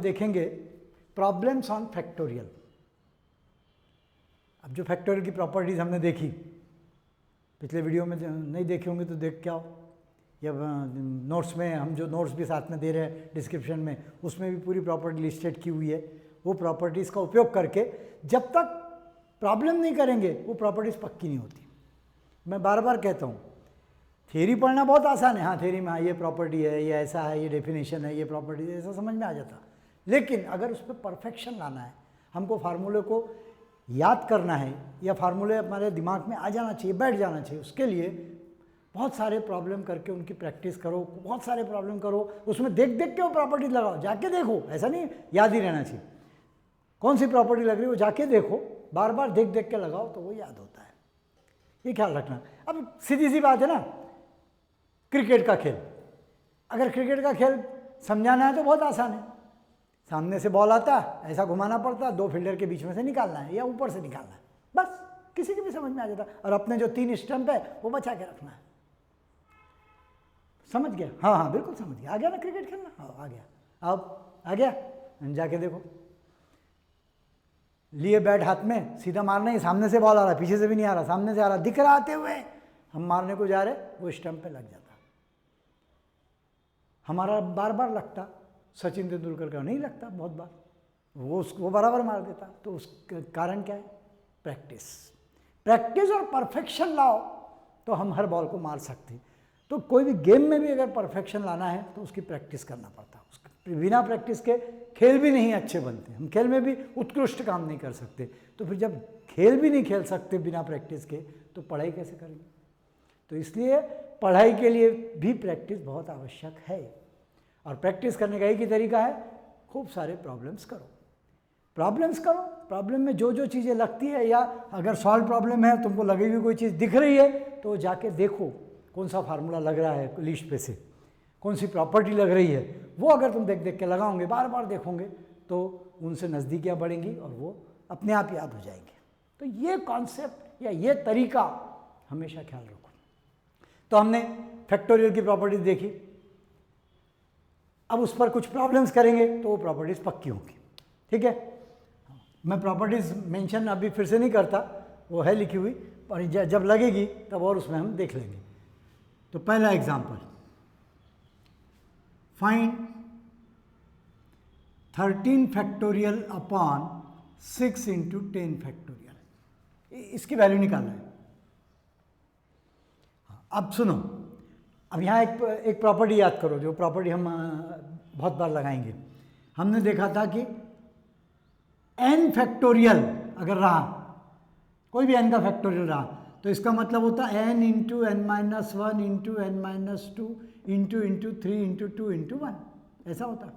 देखेंगे problems on factorial. अब जो फैक्टोरियल की प्रॉपर्टीज़ हमने देखी, पिछले वीडियो में नहीं देखे होंगे तो देख के आओ, या नोट्स में हम जो नोट्स भी साथ में दे रहे हैं डिस्क्रिप्शन में, उसमें भी पूरी प्रॉपर्टी लिस्टेड की हुई है। वो प्रॉपर्टीज़ का उपयोग करके जब तक प्रॉब्लम नहीं करेंगे वो प्रॉपर्टीज़ पक्की नहीं होती। मैं बार बार कहता हूँ, थ्योरी पढ़ना बहुत आसान है, हाँ थ्योरी में हाँ ये प्रॉपर्टी है, ये ऐसा है, ये डेफिनेशन है, ये प्रॉपर्टी है, ऐसा समझ में आ जाता। लेकिन अगर उस पर परफेक्शन लाना है, हमको फार्मूले को याद करना है या फार्मूले हमारे दिमाग में आ जाना चाहिए, बैठ जाना चाहिए, उसके लिए बहुत सारे प्रॉब्लम करके उनकी प्रैक्टिस करो, बहुत सारे प्रॉब्लम करो, उसमें देख देख के वो प्रॉपर्टी लगाओ, जाके देखो, ऐसा नहीं याद ही रहना चाहिए। कौन सी प्रॉपर्टी लग रही है वो जाके देखो, बार बार देख देख के लगाओ तो वो याद होता है, ये ख्याल रखना। अब सीधी सी बात है ना, क्रिकेट का खेल, अगर क्रिकेट का खेल समझाना है तो बहुत आसान है। सामने से बॉल आता है, ऐसा घुमाना पड़ता है, दो फील्डर के बीच में से निकालना है या ऊपर से निकालना है, बस किसी की भी समझ में आ जाता। और अपने जो 3 स्टंप है वो बचा के रखना है। समझ गया? हाँ हाँ बिल्कुल समझ गया। आ गया ना क्रिकेट खेलना? हाँ आ गया। अब आ गया, जाके देखो, लिए बैट हाथ में, सीधा मारना ही, सामने से बॉल आ रहा है, पीछे से भी नहीं आ रहा, सामने से आ रहा, दिख रहा आते हुए, हम मारने को जा रहे, वो स्टंप पे लग जाता। हमारा बार बार लगता, सचिन तेंदुलकर का नहीं लगता बहुत बार, वो बराबर मार देता। तो उसका कारण क्या है? प्रैक्टिस। प्रैक्टिस और परफेक्शन लाओ तो हम हर बॉल को मार सकते। तो कोई भी गेम में भी अगर परफेक्शन लाना है तो उसकी प्रैक्टिस करना पड़ता है। उसके बिना प्रैक्टिस के खेल भी नहीं अच्छे बनते, हम खेल में भी उत्कृष्ट काम नहीं कर सकते। तो फिर जब खेल भी नहीं खेल सकते बिना प्रैक्टिस के, तो पढ़ाई कैसे करेंगे? तो इसलिए पढ़ाई के लिए भी प्रैक्टिस बहुत आवश्यक है। और प्रैक्टिस करने का एक ही तरीका है, खूब सारे प्रॉब्लम्स करो। प्रॉब्लम्स करो, प्रॉब्लम में जो जो चीज़ें लगती है, या अगर सॉल्व प्रॉब्लम है, तुमको लगी हुई कोई चीज़ दिख रही है तो जाके देखो कौन सा फार्मूला लग रहा है लिस्ट पे से, कौन सी प्रॉपर्टी लग रही है। वो अगर तुम देख देख के लगाओगे, बार बार देखोगे, तो उनसे नज़दीकियाँ बढ़ेंगी और वो अपने आप याद हो जाएंगे। तो ये कॉन्सेप्ट या ये तरीका हमेशा ख्याल रखो। तो हमने फैक्टोरियल की प्रॉपर्टीज देखी, अब उस पर कुछ प्रॉब्लम्स करेंगे तो वो प्रॉपर्टीज़ पक्की होंगी। ठीक है, मैं प्रॉपर्टीज़ मेंशन अभी फिर से नहीं करता, वो है लिखी हुई, और जब लगेगी तब और उसमें हम देख लेंगे। तो पहला example, find 13 factorial upon 6 into 10 factorial. इसकी वैल्यू निकालना है। अब सुनो, अब यहाँ एक प्रॉपर्टी याद करो, जो प्रॉपर्टी हम बहुत बार लगाएंगे। हमने देखा था कि n फैक्टोरियल अगर रहा, कोई भी n का फैक्टोरियल रहा, तो इसका मतलब होता है n into n minus 1 into n minus 2 into 3 into 2 into 1, ऐसा होता।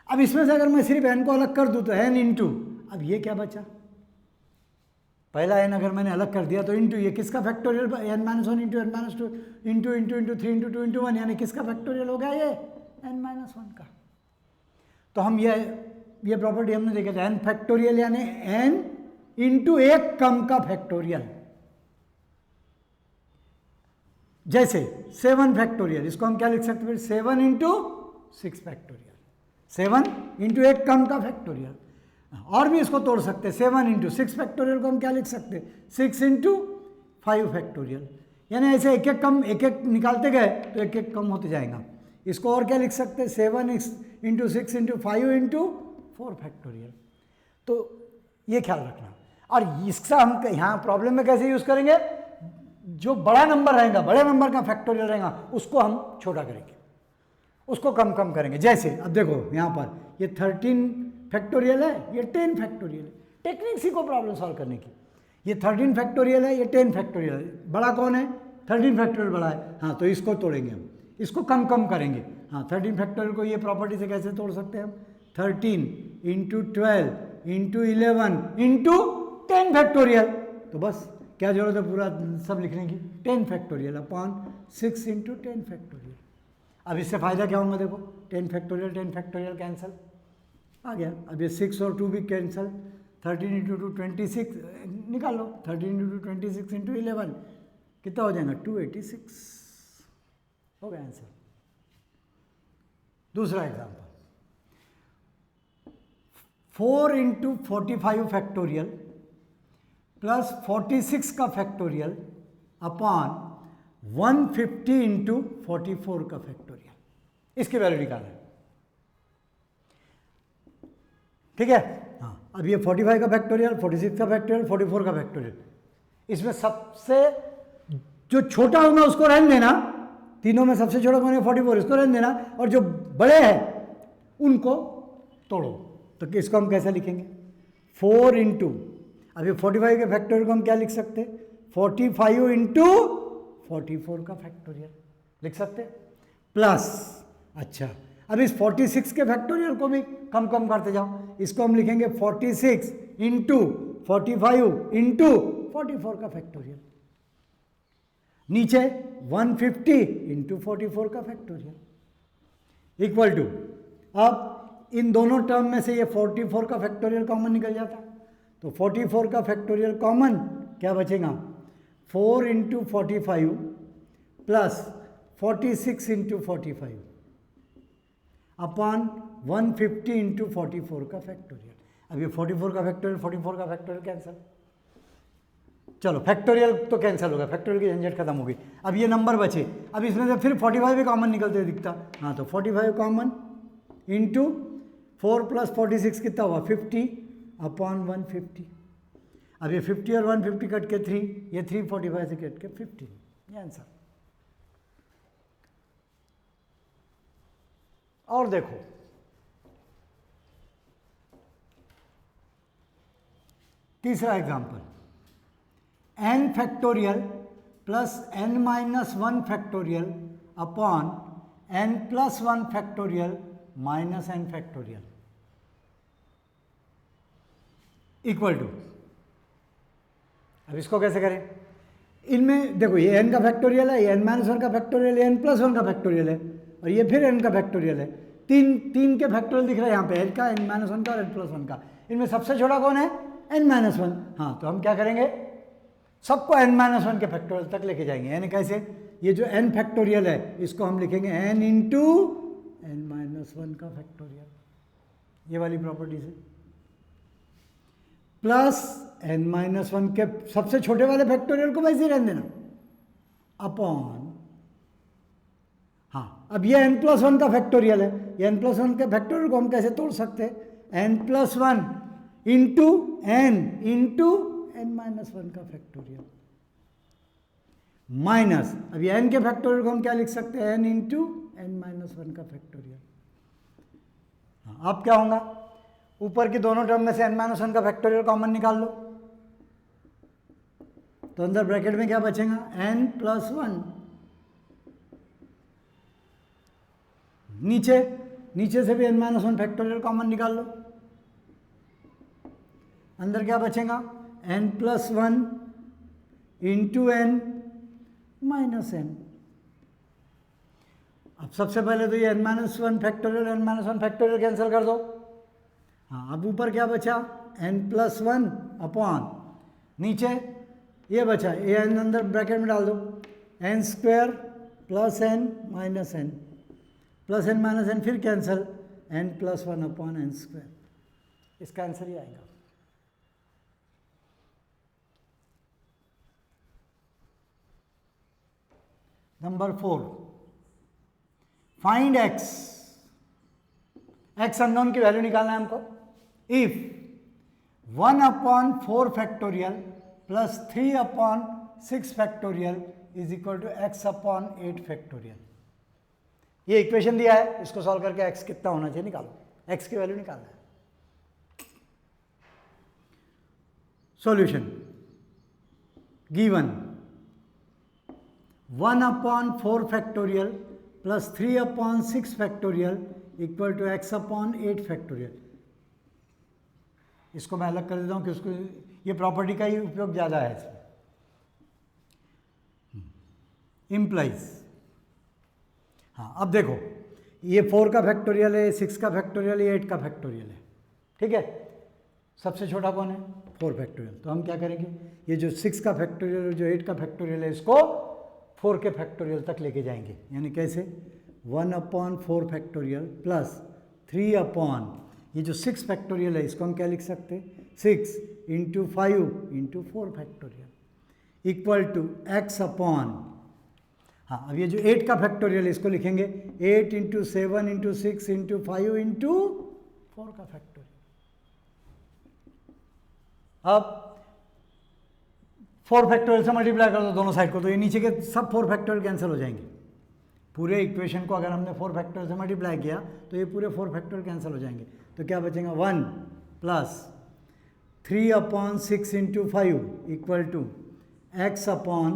अब इसमें से अगर मैं सिर्फ n को अलग कर दूँ तो n इंटू, अब ये क्या बचा? पहला n अगर मैंने अलग कर दिया तो इंटू, ये किसका factorial? n minus 1 into n minus 2 into 3 into 2 into 1, यानी किसका फैक्टोरियल हो गया? ये n माइनस 1 का। तो हम ये प्रॉपर्टी हमने देखा था, n फैक्टोरियल यानी n इंटू एक कम का फैक्टोरियल। जैसे 7 फैक्टोरियल, इसको हम क्या लिख सकते हैं? 7 इंटू 6 फैक्टोरियल, 7 इंटू एक कम का फैक्टोरियल। और भी इसको तोड़ सकते हैं, 7 इंटू 6 फैक्टोरियल को हम क्या लिख सकते हैं? 6 इंटू 5 फैक्टोरियल। यानी ऐसे एक एक कम, एक एक निकालते गए तो एक एक कम होते जाएगा। इसको और क्या लिख सकते हैं? 7 इंटू 6 इंटू 5 इंटू 4 फैक्टोरियल। तो ये ख्याल रखना। और इसका हम यहाँ प्रॉब्लम में कैसे यूज़ करेंगे? जो बड़ा नंबर रहेगा, बड़े नंबर का फैक्टोरियल रहेगा, उसको हम छोटा करेंगे, उसको कम कम करेंगे। जैसे अब देखो यहाँ पर ये 13 फैक्टोरियल है, ये 10 फैक्टोरियल है। टेक्निक सीखो प्रॉब्लम सॉल्व करने की। ये 13 फैक्टोरियल है, ये 10 फैक्टोरियल है। बड़ा कौन है? 13 फैक्टोरियल बड़ा है। हाँ, तो इसको तोड़ेंगे हम, इसको कम कम करेंगे। हाँ, 13 फैक्टोरियल को ये प्रॉपर्टी से कैसे तोड़ सकते हैं हम? 13 इंटू 12 इंटू 11 इंटू 10 फैक्टोरियल। तो बस क्या जरूरत है पूरा सब लिखने की? 10 फैक्टोरियल अपॉन 6 इंटू 10 फैक्टोरियल। अब इससे फ़ायदा क्या होगा? देखो 10 फैक्टोरियल कैंसिल आ गया। अब ये 6 और 2 भी कैंसिल, 13 इंटू 2 26 निकाल लो, 13 इंटू 26 इंटू 11 कितना हो जाएगा? 286 हो गया आंसर। दूसरा एग्जाम्पल, 4 इंटू 45 फैक्टोरियल प्लस 46 का फैक्टोरियल अपॉन 150 इंटू 44 का फैक्टोरियल। इसकी वैल्यू निकालना है, ठीक है। हाँ, अब ये 45 का फैक्टोरियल, 46 का फैक्टोरियल, 44 का फैक्टोरियल, इसमें सबसे जो छोटा होगा उसको रहने देना, तीनों में सबसे छोटा कौन है 44, इसको रहने देना, और जो बड़े हैं उनको तोड़ो। तो इसको हम कैसे लिखेंगे, 4 इंटू, अब ये 45 के फैक्टोरियल को हम क्या लिख सकते हैं, 45 इंटू 44 का फैक्टोरियल लिख सकते हैं, प्लस, अच्छा अब इस 46 के फैक्टोरियल को भी कम कम करते जाओ, इसको हम लिखेंगे 46 इंटू 45 इंटू 44 का फैक्टोरियल, नीचे 150 इंटू 44 का फैक्टोरियल इक्वल टू, अब इन दोनों टर्म में से ये 44 का फैक्टोरियल कॉमन निकल जाता है, तो 44 का फैक्टोरियल कॉमन क्या बचेगा, 4 into 45 plus 46 into 45 upon 150 into 44 का फैक्टोरियल। अब ये 44 का फैक्टोरियल 44 का फैक्टोरियल कैंसिल, चलो फैक्टोरियल तो कैंसिल होगा, फैक्टोरियल की झंझट खत्म होगी। अब ये नंबर बचे, अब इसमें से फिर 45 भी कॉमन निकलते हुए दिखता, हाँ तो 45 कॉमन इंटू 4 प्लस 46 कितना हुआ 50 अपॉन 150। अब ये 50 और 150 कट के 3, ये 3 45 से कट के 15, ये आंसर। और देखो तीसरा example, n factorial plus n minus 1 factorial upon n plus 1 factorial minus n factorial equal to, अब इसको कैसे करें, इनमें देखो ये n का फैक्टोरियल है, ये n माइनस 1 का फैक्टोरियल है, n प्लस 1 का फैक्टोरियल है, और ये फिर n का फैक्टोरियल है, तीन के फैक्टोरियल दिख रहे हैं यहाँ पे, n का, n माइनस 1 का और n प्लस 1 का, इनमें सबसे छोटा कौन है n माइनस 1। हाँ तो हम क्या करेंगे, सबको n माइनस 1 के फैक्टोरियल तक लेके जाएंगे, यानी कैसे, ये जो n फैक्टोरियल है इसको हम लिखेंगे n इंटू n माइनस 1 का फैक्टोरियल, ये वाली प्रॉपर्टी से, प्लस n माइनस 1 के सबसे छोटे वाले फैक्टोरियल को वैसे ही रहने देना अपॉन, हाँ अब ये n प्लस 1 का फैक्टोरियल है, ये n प्लस 1 के फैक्टोरियल को हम कैसे तोड़ सकते हैं, n plus 1 into n minus 1 का फैक्टोरियल माइनस, अब ये n के फैक्टोरियल को हम क्या लिख सकते हैं, n इंटू n माइनस 1 का फैक्टोरियल। हाँ अब क्या होगा, ऊपर की दोनों टर्म में से n माइनस 1 का फैक्टोरियल कॉमन निकाल लो, तो अंदर ब्रैकेट में क्या बचेगा, n प्लस 1, नीचे से भी n माइनस 1 फैक्टोरियल कॉमन निकाल लो, अंदर क्या बचेगा, n plus 1 into n minus n। अब सबसे पहले तो ये n minus 1 factorial n minus 1 factorial cancel कर दो, हाँ अब ऊपर क्या बचा, n प्लस 1 अपॉन, नीचे ये बचा, ये n अंदर ब्रैकेट में डाल दो, n square plus n minus n, plus n minus n फिर cancel, n plus 1 upon n square, इसका आंसर ही आएगा। Number 4, find x, x unknown की वैल्यू निकालना है हमको, if 1 upon 4 factorial plus 3 upon 6 factorial is equal to x upon 8 factorial. ये equation दिया है, इसको सॉल्व करके x कितना होना चाहिए निकालो, x की वैल्यू निकालना है। Solution given 1 upon 4 factorial plus 3 upon 6 factorial equal to x upon 8 factorial. इसको मैं अलग कर देता हूँ कि उसको, ये प्रॉपर्टी का ही उपयोग ज़्यादा है इसमें। इम्प्लाइज, हाँ अब देखो ये 4 का फैक्टोरियल है, 6 का फैक्टोरियल है, 8 का फैक्टोरियल है, ठीक है, सबसे छोटा कौन है 4 फैक्टोरियल, तो हम क्या करेंगे, ये जो 6 का फैक्टोरियल और जो 8 का फैक्टोरियल है इसको 4 के फैक्टोरियल तक लेके जाएंगे, यानी कैसे 1 अपॉन 4 फैक्टोरियल प्लस 3 अपॉन, ये जो 6 फैक्टोरियल है इसको हम क्या लिख सकते हैं, 6 into 5 into 4 factorial equal to x upon, हाँ अब ये जो 8 का फैक्टोरियल इसको लिखेंगे 8 इंटू 7 इंटू 6 इंटू 5 इंटू 4 का फैक्टोरियल। अब 4 फैक्टोरियल से मल्टीप्लाई कर दो दोनों साइड को, तो ये नीचे के सब 4 फैक्टोरियल कैंसिल हो जाएंगे। पूरे इक्वेशन को अगर हमने 4 फैक्टोरियल से मल्टीप्लाई किया तो ये पूरे 4 फैक्टोरियल कैंसिल हो जाएंगे। तो क्या बचेगा, 1 plus 3 upon 6 into 5 equal to x upon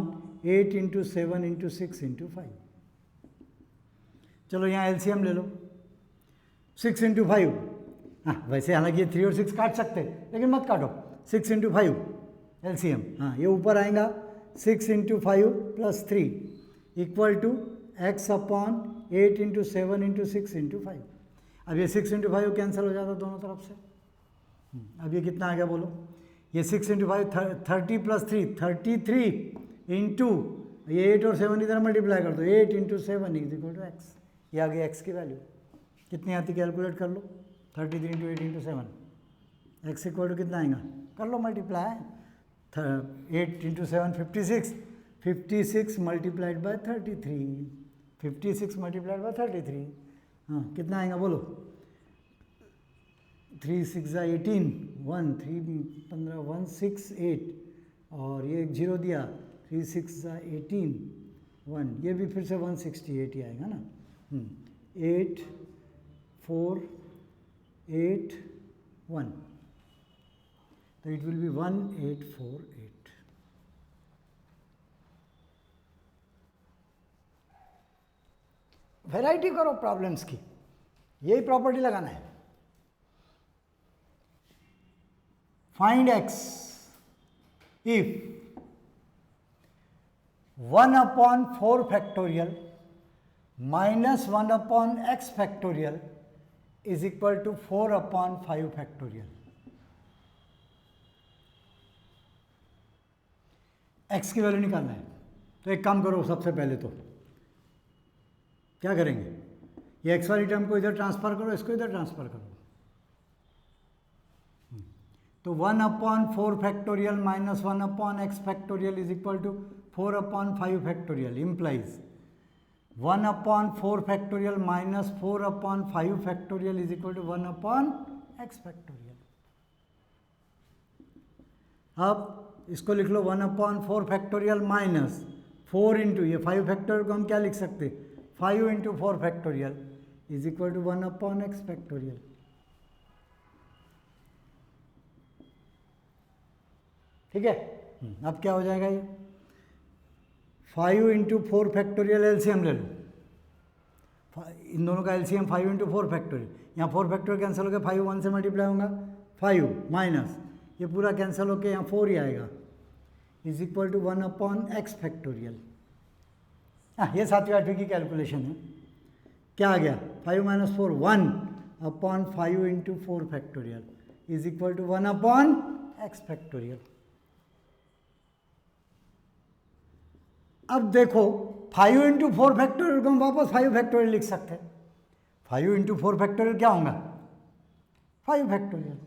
8 into 7 into 6 into 5। चलो यहाँ एलसीएम ले लो, 6 इंटू 5, हाँ वैसे हालांकि ये 3 और 6 काट सकते लेकिन मत काटो, 6 इंटू 5 एलसीएम, हाँ ये ऊपर आएगा 6 into 5 plus 3 equal to x upon 8 into 7 into 6 into 5। अब ये 6 इंटू 5 कैंसिल हो जाता दोनों तरफ से। अब ये कितना आ गया बोलो, ये 6 इंटू 5 30 प्लस 3 33 इंटू ये 8 और 7 इधर मल्टीप्लाई कर दो, 8 into 7 is equal to x. ये आ गई एक्स की वैल्यू, कितनी आती कैलकुलेट कर लो, 33 into 8 into 7, x equal to कितना आएगा, कर लो multiply, 8 into 7 56, 56 multiplied by 33, 56 multiplied by 33, हाँ कितना आएगा बोलो, 3 6 18, 1 3 15 1 6 8, और ये एक 0 दिया, 3 6 18 1, ये भी फिर से 168 ही आएगा ना, 8 4 8 1, तो इट विल बी 1848। वैरायटी करो प्रॉब्लम्स की, यही प्रॉपर्टी लगाना है। Find x if 1 upon 4 factorial minus 1 upon x factorial is equal to 4 upon 5 factorial। x की वैल्यू निकालना है, तो एक काम करो, सबसे पहले तो क्या करेंगे, ये x वाली टर्म को इधर ट्रांसफर करो, इसको इधर ट्रांसफर करो, तो 1 upon 4 factorial minus 1 upon x factorial is equal to 4 upon 5 factorial implies 1 upon 4 factorial minus 4 upon 5 factorial is equal to 1 upon x factorial. अब इसको लिख लो 1 अपॉन 4 फैक्टोरियल माइनस 4 इंटू ये 5 फैक्टोरियल को हम क्या लिख सकते, 5 into 4 factorial is equal to 1 upon x factorial. ठीक है, अब क्या हो जाएगा, ये 5 इंटू 4 फैक्टोरियल एलसीएम ले लो, इन दोनों का एलसीएम 5 इंटू 4 फैक्टोरियल, यहाँ 4 फैक्टोरियल कैंसिल हो गया, 5 1 से मल्टीप्लाई होगा, 5 माइनस ये पूरा कैंसिल होकर यहाँ 4 ही आएगा, is equal to 1 upon x factorial. हाँ ये 7वीं 8वीं की कैलकुलेशन है, क्या आ गया 5 minus 4 1 upon 5 into 4 factorial is equal to 1 upon x factorial. अब देखो 5 इंटू 4 फैक्टोरियल को हम वापस 5 फैक्टोरियल लिख सकते हैं, 5 इंटू 4 फैक्टोरियल क्या होगा, 5 factorial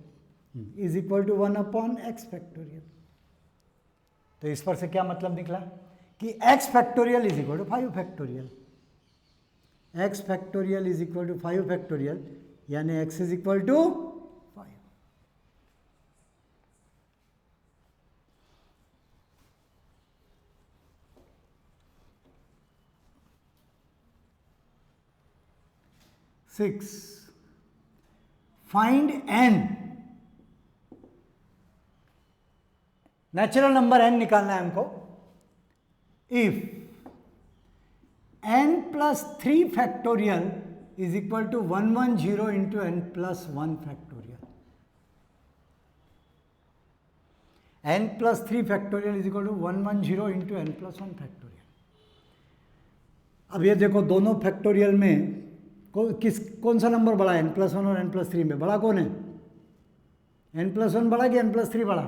is equal to 1 upon x factorial. तो इस पर से क्या मतलब निकला कि x factorial is equal to 5 factorial, x factorial is equal to 5 factorial, यानी x is equal to 5। Six, find n, natural number n निकालना है हमको, if n plus 3 factorial is equal to 110 into n plus 1 factorial, n plus 3 factorial is equal to 110 into n plus 1 factorial. अब ये देखो दोनों factorial में कौन सा नंबर बड़ा है, n प्लस 1 और n प्लस 3 में बड़ा कौन है, n प्लस 1 बड़ा कि n प्लस 3 बड़ा,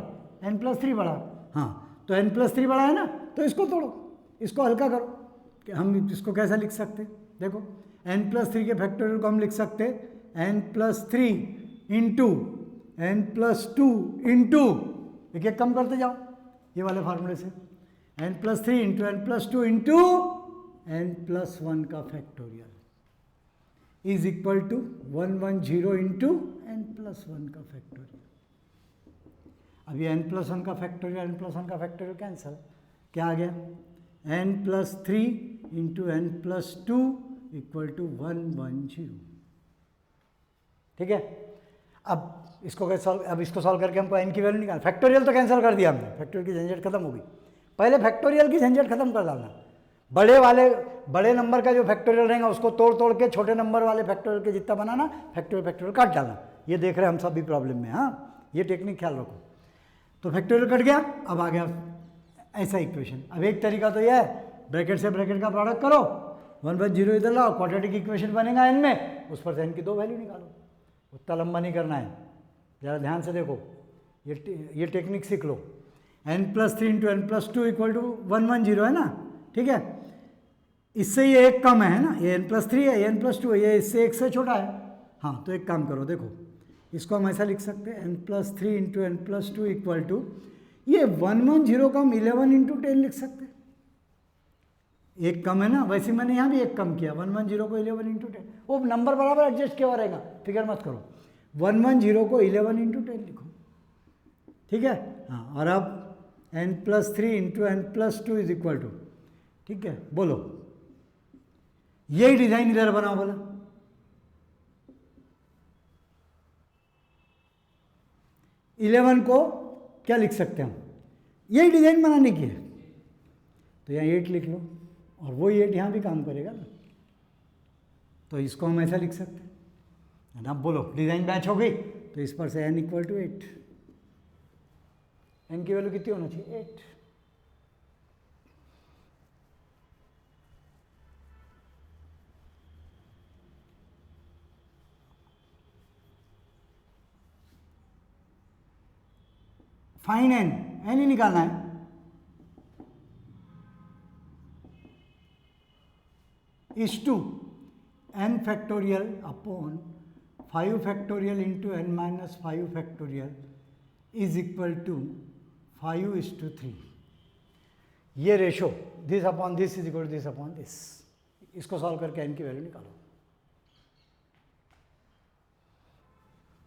n प्लस 3 बड़ा, हाँ तो n प्लस 3 बड़ा है ना, तो इसको तोड़ो, इसको हल्का करो, कि हम इसको कैसा लिख सकते, देखो n प्लस 3 के फैक्टोरियल को हम लिख सकते n plus 3 into n plus two into, एक एक कम करते जाओ ये वाले फार्मूले से, n plus three into n plus two into n plus one का factorial is equal to 110 into n plus one का फैक्टोरियल। अब ये एन प्लस वन का फैक्टोरियल, एन प्लस वन का फैक्टोरियल कैंसल, क्या आ गया, n plus three into n plus two equal to 110। ठीक है, अब इसको कैसे सॉल्व, अब इसको सॉल्व करके हमको एन की वैल्यू निकाल, फैक्टोरियल तो कैंसिल कर दिया हमने, फैक्टोरियल की झंझट खत्म हो गई। पहले फैक्टोरियल की झंझट खत्म कर डालना, बड़े नंबर का जो फैक्टोरियल रहेगा उसको तोड़ तोड़ के छोटे नंबर वाले फैक्टोरियल के जितना बनाना, फैक्टोरियल काट डालना। ये देख रहे हैं हम सब भी प्रॉब्लम में, हाँ ये टेक्निक ख्याल रखो। तो फैक्टोरियल कट गया, अब आ गया ऐसा इक्वेशन। अब एक तरीका तो यह है, ब्रैकेट से ब्रैकेट का प्रोडक्ट करो, 110 इधर लाओ, क्वाड्रेटिक इक्वेशन बनेगा एन में, उस पर से एन की दो वैल्यू निकालो। उतना लंबा नहीं करना है, ज़रा ध्यान से देखो, ये टेक्निक सीख लो। N plus three into n plus two equal to 110 है ना, ठीक है, इससे ये एक कम है ना, ये एन प्लस थ्री है, ये एन प्लस टू है, ये इससे एक से छोटा है। हाँ तो एक काम करो, देखो इसको हम ऐसा लिख सकते हैं, n plus three into n plus two equal to, ये 110 का हम 11 इंटू 10 लिख सकते हैं, एक कम है ना, वैसे मैंने यहाँ भी एक कम किया, 110 को 11 इंटू 10, वो नंबर बराबर एडजस्ट किया रहेगा, फिक्र मत करो, 110 को 11 इंटू 10 लिखो, ठीक है। हाँ और अब n plus three into n plus two is equal to, ठीक है, बोलो यही डिजाइन इधर बनाओ, बोला 11 को क्या लिख सकते हैं हम, यही डिजाइन बनाने की है, तो यहाँ 8 लिख लो, और वही 8 यहाँ भी काम करेगा ना, तो इसको हम ऐसा लिख सकते हैं ना। बोलो डिजाइन मैच हो गई, तो इस पर से n इक्वल टू 8, n की वैल्यू कितनी होना चाहिए, 8। फाइन n ही निकालना है, is to n factorial upon 5 factorial into n minus 5 factorial is equal to 5:3। ये ratio this upon this is equal to this upon this, इसको सॉल्व करके n की वैल्यू निकालो।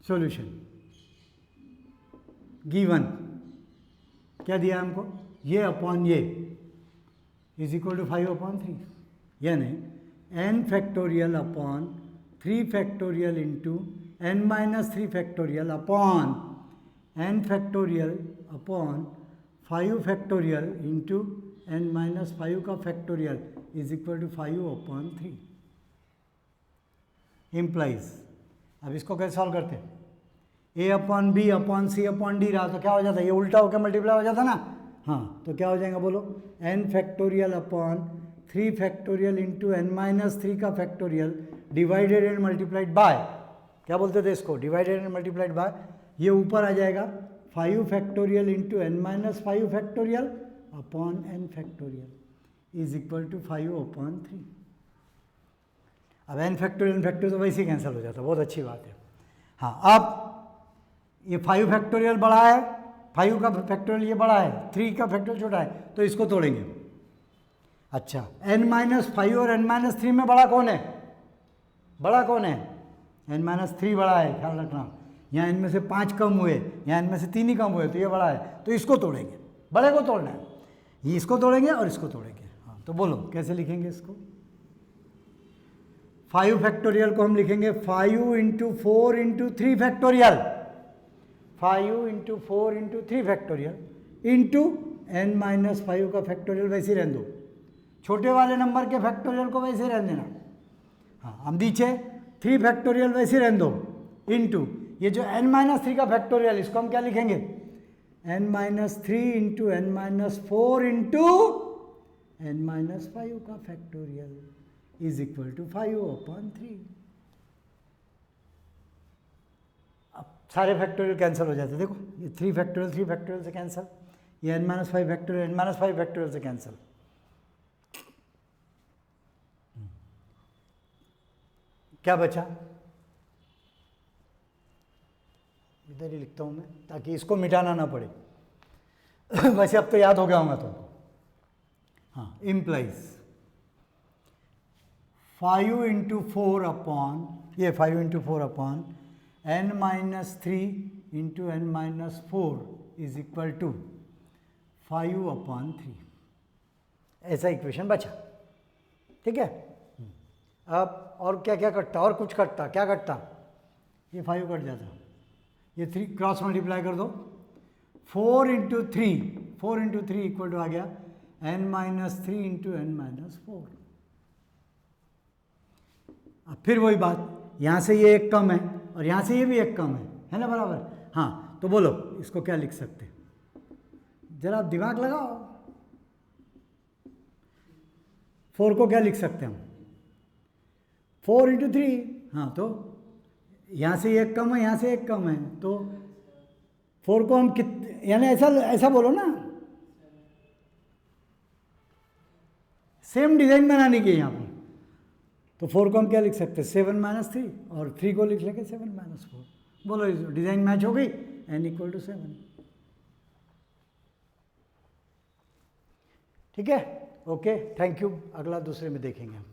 सॉल्यूशन गिवन क्या दिया हमको, ये अपॉन ये इज इक्वल टू 5/3, यानी n factorial upon 3 factorial into n minus 3 factorial upon n factorial upon 5 factorial into n minus 5 का factorial is equal to 5/3 implies. अब इसको कैसे सॉल्व करते हैं, a upon b upon c upon d रहा तो क्या हो जाता है, ये उल्टा होकर मल्टीप्लाई हो जाता ना, हाँ तो क्या हो जाएगा बोलो, n factorial upon 3 factorial into n minus 3 का factorial divided and multiplied by, क्या बोलते थे इसको, डिवाइडेड एंड मल्टीप्लाइड बाय, ये ऊपर आ जाएगा 5 factorial into n minus 5 factorial upon n factorial is equal to 5/3। अब n फैक्टोरियल तो वैसे ही कैंसिल हो जाता है, बहुत अच्छी बात है। हाँ अब ये 5 फैक्टोरियल बड़ा है, 5 का फैक्टोरियल ये बड़ा है, 3 का फैक्टोरियल छोटा है, तो इसको तोड़ेंगे। अच्छा n माइनस 5 और n माइनस 3 में बड़ा कौन है, बड़ा कौन है, n माइनस 3 बड़ा है, ख्याल रखना, यहाँ इनमें से 5 कम हुए, यहाँ इनमें से 3 ही कम हुए, तो ये बड़ा है, तो इसको तोड़ेंगे, बड़े को तोड़ना है, ये इसको तोड़ेंगे और इसको तोड़ेंगे। हाँ तो बोलो कैसे लिखेंगे इसको, 5 फैक्टोरियल को हम लिखेंगे 5 into 4 into 3 factorial, 5 into 4 into 3 factorial into n minus 5 का फैक्टोरियल वैसे ही रहने दो, छोटे वाले नंबर के फैक्टोरियल को वैसे रहने देना। हाँ हम नीचे 3 फैक्टोरियल वैसे रहने दो इंटू ये जो n माइनस 3 का फैक्टोरियल, इसको हम क्या लिखेंगे, n minus 3 into n minus 4 into n minus 5 का फैक्टोरियल इज इक्वल टू 5/3। अब सारे फैक्टोरियल कैंसिल हो जाते हैं, देखो ये 3 फैक्टोरियल से कैंसिल, ये n minus 5 factorial n minus 5 factorial से कैंसिल, क्या बचा, इधर ही लिखता हूँ मैं ताकि इसको मिटाना ना पड़े। वैसे अब तो याद हो गया होगा तुमको। हाँ, इम्प्लाइज 5 इंटू 4 अपॉन, ये 5 into 4 upon n-3 into n-4 is equal to 5/3। ऐसा इक्वेशन बचा, ठीक है। अब और क्या क्या कटता, और कुछ कटता, क्या कटता, ये 5 कट जाता, ये 3 क्रॉस मल्टीप्लाई कर दो, 4 इंटू 3 इक्वल टू आ गया n-3 इंटू n-4। अब फिर वही बात, यहाँ से ये एक कम है और यहाँ से ये भी एक कम है ना, बराबर। हाँ, तो बोलो इसको क्या लिख सकते, जरा आप दिमाग लगाओ। 4 को क्या लिख सकते हैं हम, 4 इंटू 3। हाँ, तो यहाँ से एक कम है, यहाँ से एक कम है, तो 4 को हम यानी ऐसा बोलो ना, सेम डिजाइन बनाने की यहाँ पर। तो 4 को हम क्या लिख सकते हैं, 7-3, और 3 को लिख लेंगे 7-4। बोलो डिजाइन मैच हो गई, n = 7। ठीक है, ओके, थैंक यू। अगला दूसरे में देखेंगे हम।